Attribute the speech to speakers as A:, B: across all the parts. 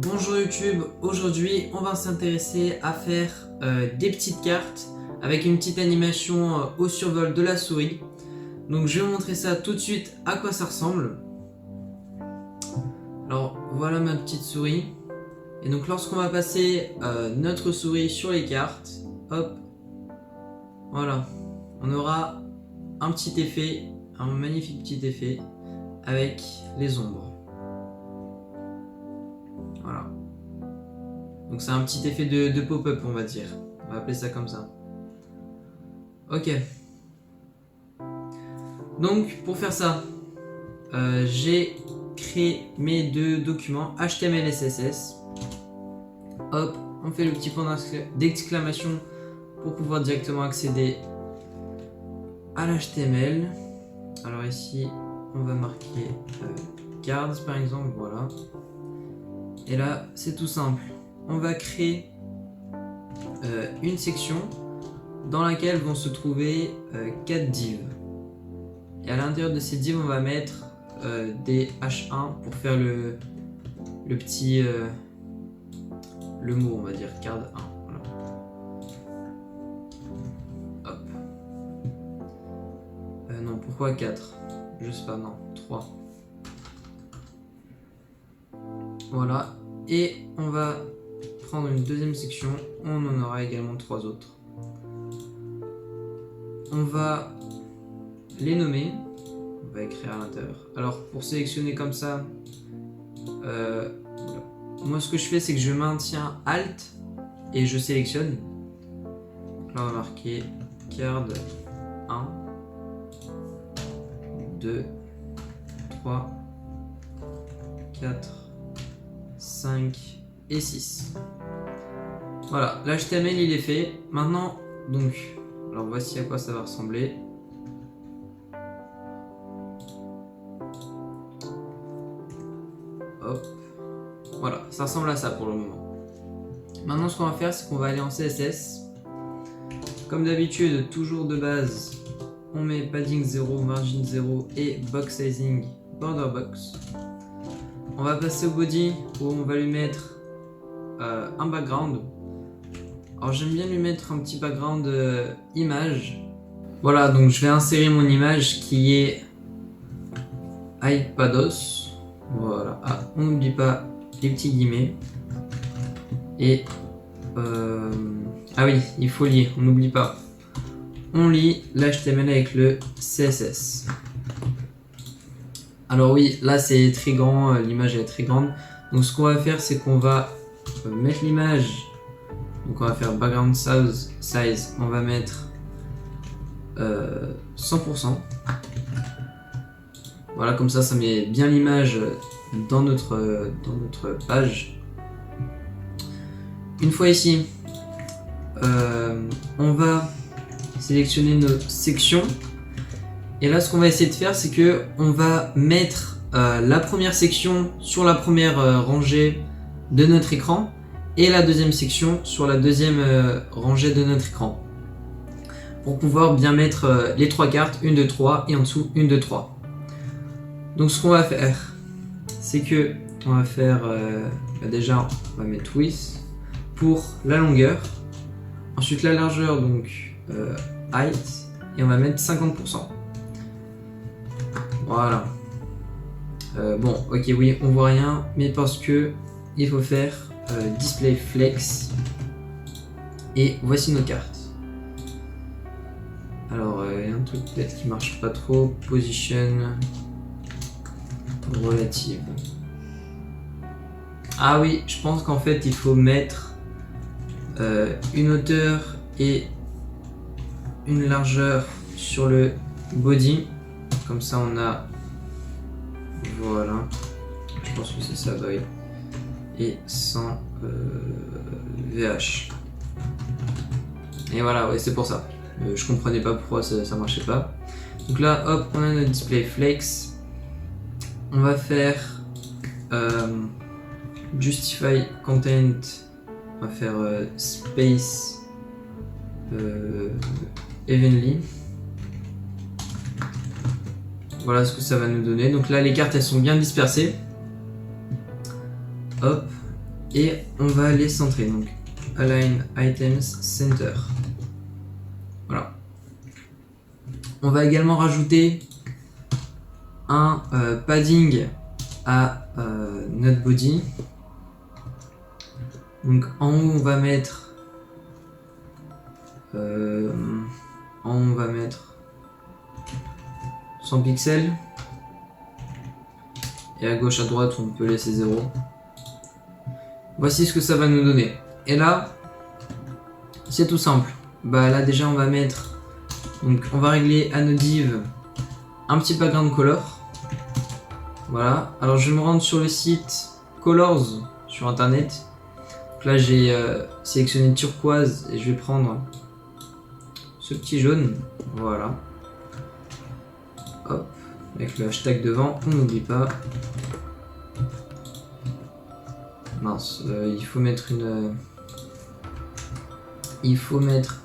A: Bonjour YouTube, aujourd'hui on va s'intéresser à faire des petites cartes avec une petite animation au survol de la souris. Donc je vais vous montrer ça tout de suite à quoi ça ressemble. Alors voilà ma petite souris. Et donc lorsqu'on va passer notre souris sur les cartes, hop, voilà, on aura un petit effet, un magnifique petit effet avec les ombres. Voilà. Donc c'est un petit effet de pop-up, on va dire. On va appeler ça comme ça. Ok. Donc pour faire ça, j'ai créé mes deux documents HTML et CSS. Hop, on fait le petit point d'exclamation pour pouvoir directement accéder à l'HTML. Alors ici, on va marquer cards par exemple, voilà. Et là, c'est tout simple. On va créer une section dans laquelle vont se trouver 4 divs. Et à l'intérieur de ces divs, on va mettre des H1 pour faire le petit le mot, on va dire card 1. Voilà. Hop. Non, pourquoi 4? Je sais pas, non, 3. Voilà. Et on va prendre une deuxième section, on en aura également 3 autres. On va les nommer, on va écrire à l'intérieur. Alors pour sélectionner comme ça, moi ce que je fais c'est que je maintiens Alt et je sélectionne. Donc là on va marquer card 1, 2, 3, 4, 5 et 6. Voilà, l'HTML il est fait. Maintenant, donc, alors voici à quoi ça va ressembler. Hop. Voilà, ça ressemble à ça pour le moment. Maintenant, ce qu'on va faire, c'est qu'on va aller en CSS. Comme d'habitude, toujours de base, on met padding 0, margin 0 et box sizing border box. On va passer au body où on va lui mettre un background. Alors j'aime bien lui mettre un petit background image. Voilà, donc je vais insérer mon image qui est iPados. Voilà, ah, on n'oublie pas les petits guillemets. Et ah oui, il faut lier, on n'oublie pas. On lie l'HTML avec le CSS. Alors oui, là c'est très grand, l'image est très grande. Donc ce qu'on va faire, c'est qu'on va mettre l'image. Donc on va faire background size, on va mettre 100%. Voilà, comme ça met bien l'image dans notre page. Une fois ici, on va sélectionner nos sections. Et là, ce qu'on va essayer de faire, c'est que on va mettre la première section sur la première rangée de notre écran et la deuxième section sur la deuxième rangée de notre écran pour pouvoir bien mettre les 3 cartes, 1, 2, 3 et en dessous 1, 2, 3. Donc ce qu'on va faire, c'est que on va faire déjà on va mettre width pour la longueur, ensuite la largeur, donc height, et on va mettre 50%. Voilà. Bon, ok, oui, on voit rien, mais parce que il faut faire display flex. Et voici nos cartes. Alors, il y a un truc peut-être qui marche pas trop. Position relative. Ah oui, je pense qu'en fait, il faut mettre une hauteur et une largeur sur le body. Comme ça, on a... Voilà. Je pense que c'est ça, oui. Et sans VH. Et voilà, ouais, c'est pour ça. Je comprenais pas pourquoi ça marchait pas. Donc là, hop, on a notre display flex. On va faire justify content. On va faire space evenly. Voilà ce que ça va nous donner. Donc là, les cartes, elles sont bien dispersées. Hop. et on va les centrer. Donc Align Items Center. Voilà. On va également rajouter un padding à notre body. Donc en haut on va mettre 100 pixels et à gauche à droite on peut laisser 0. Voici ce que ça va nous donner. Et là c'est tout simple. Bah là déjà on va mettre, donc on va régler à nos divs un petit background color. Voilà. Alors je vais me rendre sur le site Colors sur internet. Donc là j'ai sélectionné turquoise et je vais prendre ce petit jaune. Voilà. Hop. Avec le hashtag devant, on n'oublie pas. Mince, il faut mettre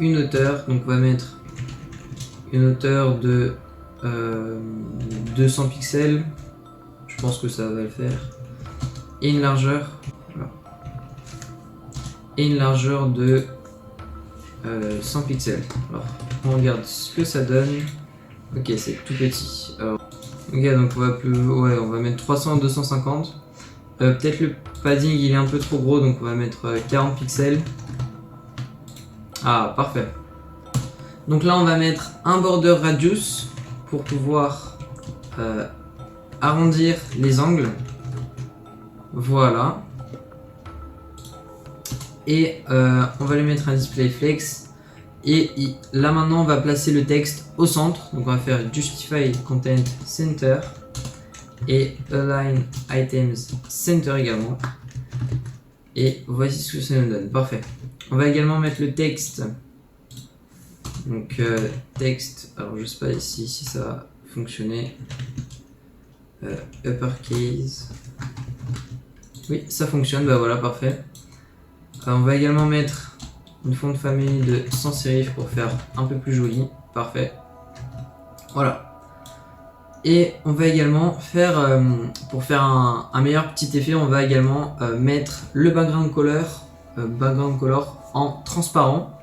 A: une hauteur. Donc on va mettre une hauteur de 200 pixels. Je pense que ça va le faire. Et une largeur. Voilà. Et une largeur de 100 pixels. Alors, on regarde ce que ça donne. Ok, c'est tout petit. Alors, ok, donc on va mettre 300 à 250. Peut-être le padding il est un peu trop gros, donc on va mettre 40 pixels. Ah, parfait. Donc là, on va mettre un border radius pour pouvoir arrondir les angles. Voilà. Et on va lui mettre un display flex. Et là maintenant on va placer le texte au centre. Donc on va faire Justify Content Center. Et Align Items Center également. Et voici ce que ça nous donne. Parfait. On va également mettre le texte. Donc texte. Alors je sais pas ici si ça va fonctionner. Uppercase. Oui, ça fonctionne. Bah voilà, parfait. On va également mettre une font de famille de sans serif pour faire un peu plus joli. Parfait. Voilà. Et on va également faire, pour faire un meilleur petit effet, on va également mettre le background color en transparent.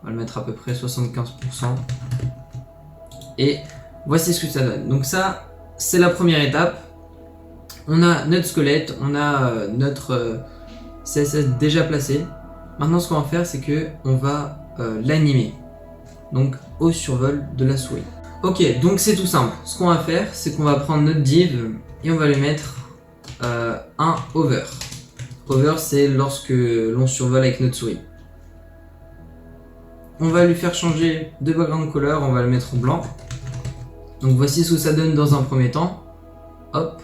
A: On va le mettre à peu près 75%. Et voici ce que ça donne. Donc ça, c'est la première étape. On a notre squelette, on a notre CSS déjà placé. Maintenant ce qu'on va faire c'est que on va l'animer. Donc au survol de la souris. Ok, donc c'est tout simple. Ce qu'on va faire c'est qu'on va prendre notre div et on va lui mettre un hover. Hover c'est lorsque l'on survole avec notre souris. On va lui faire changer de background color, on va le mettre en blanc. Donc voici ce que ça donne dans un premier temps. Hop.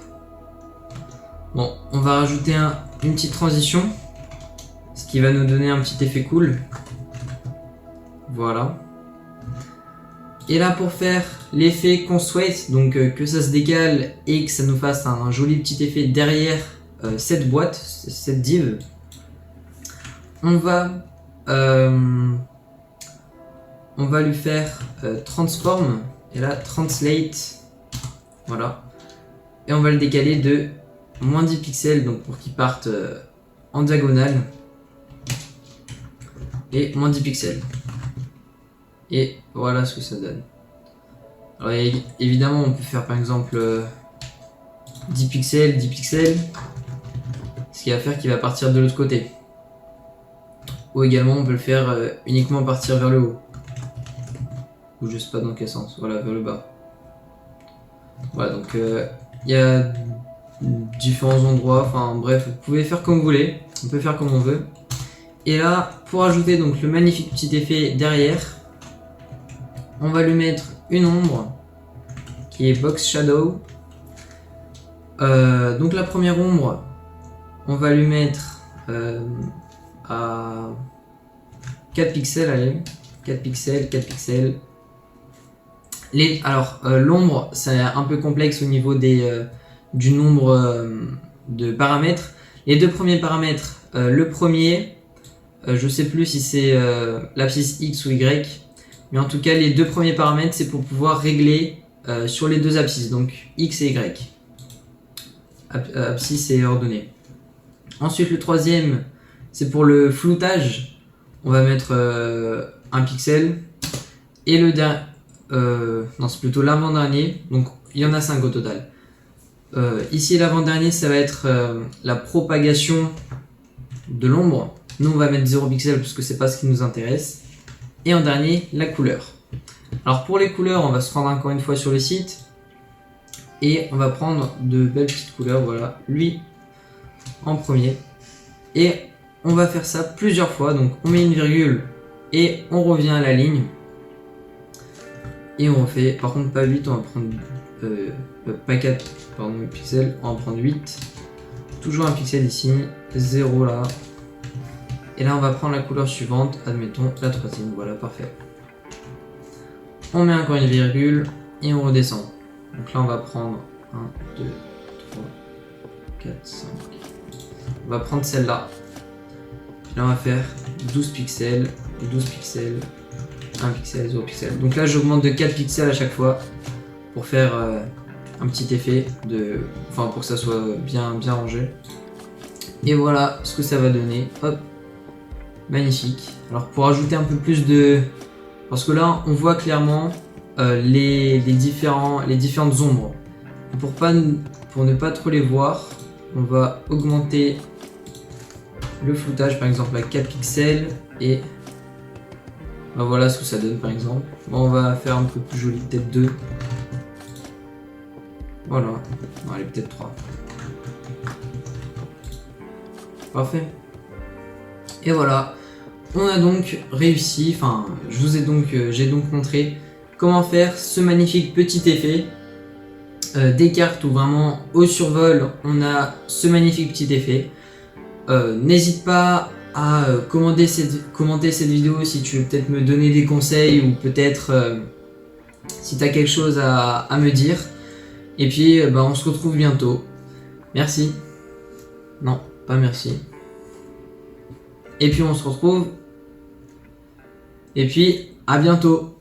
A: Bon, on va rajouter une petite transition, ce qui va nous donner un petit effet cool. Voilà. Et là pour faire l'effet qu'on souhaite, donc que ça se décale et que ça nous fasse un joli petit effet derrière cette boîte, cette div, on va lui faire transform et là translate, voilà, et on va le décaler de moins 10 pixels, donc pour qu'il parte en diagonale, et moins 10 pixels. Et voilà ce que ça donne. Alors évidemment on peut faire par exemple 10 pixels, 10 pixels, ce qui va faire qu'il va partir de l'autre côté. Ou également on peut le faire uniquement partir vers le haut. Ou je sais pas dans quel sens, voilà, vers le bas. Voilà, donc il y a différents endroits, enfin bref, vous pouvez faire comme vous voulez, on peut faire comme on veut. Et là, pour ajouter donc le magnifique petit effet derrière, on va lui mettre une ombre qui est Box Shadow. Donc la première ombre, on va lui mettre à 4 pixels, allez, 4 pixels, 4 pixels. Alors l'ombre, c'est un peu complexe au niveau du nombre de paramètres. Les deux premiers paramètres, le premier, je sais plus si c'est l'abscisse X ou Y, mais en tout cas les deux premiers paramètres c'est pour pouvoir régler sur les deux abscisses, donc X et Y. Abscisse et ordonnée. Ensuite le troisième, c'est pour le floutage. On va mettre un pixel. Et le dernier, non c'est plutôt l'avant-dernier, donc il y en a 5 au total. Ici l'avant-dernier, ça va être la propagation de l'ombre. Nous on va mettre 0 pixel parce que c'est pas ce qui nous intéresse. Et en dernier, la couleur. Alors pour les couleurs, on va se rendre encore une fois sur le site. Et on va prendre de belles petites couleurs, voilà, lui en premier. Et on va faire ça plusieurs fois, donc on met une virgule et on revient à la ligne. Et on refait, par contre pas 8, on va prendre, pas 4 pardon, pixels, on va prendre 8. Toujours un pixel ici, 0 là. Et là on va prendre la couleur suivante, admettons la troisième, voilà parfait. On met encore une virgule et on redescend. Donc là on va prendre 1, 2, 3, 4, 5. On va prendre celle-là. Là on va faire 12 pixels, 12 pixels, 1 pixel, 0 pixel. Donc là j'augmente de 4 pixels à chaque fois pour faire un petit effet de. Enfin pour que ça soit bien rangé. Et voilà ce que ça va donner. Hop. Magnifique. Alors pour ajouter un peu plus de. Parce que là on voit clairement les différentes ombres. Pour ne pas trop les voir, on va augmenter le floutage par exemple à 4 pixels et ben voilà ce que ça donne par exemple. Bon, on va faire un peu plus joli, peut-être 2. Voilà, bon, allez peut-être 3. Parfait. Et voilà, on a donc réussi, enfin j'ai donc montré comment faire ce magnifique petit effet des cartes où vraiment au survol on a ce magnifique petit effet. N'hésite pas à commenter cette vidéo si tu veux peut-être me donner des conseils ou peut-être si tu as quelque chose à me dire. Et puis on se retrouve bientôt. Merci. Non, pas merci. Et puis on se retrouve. Et puis à bientôt.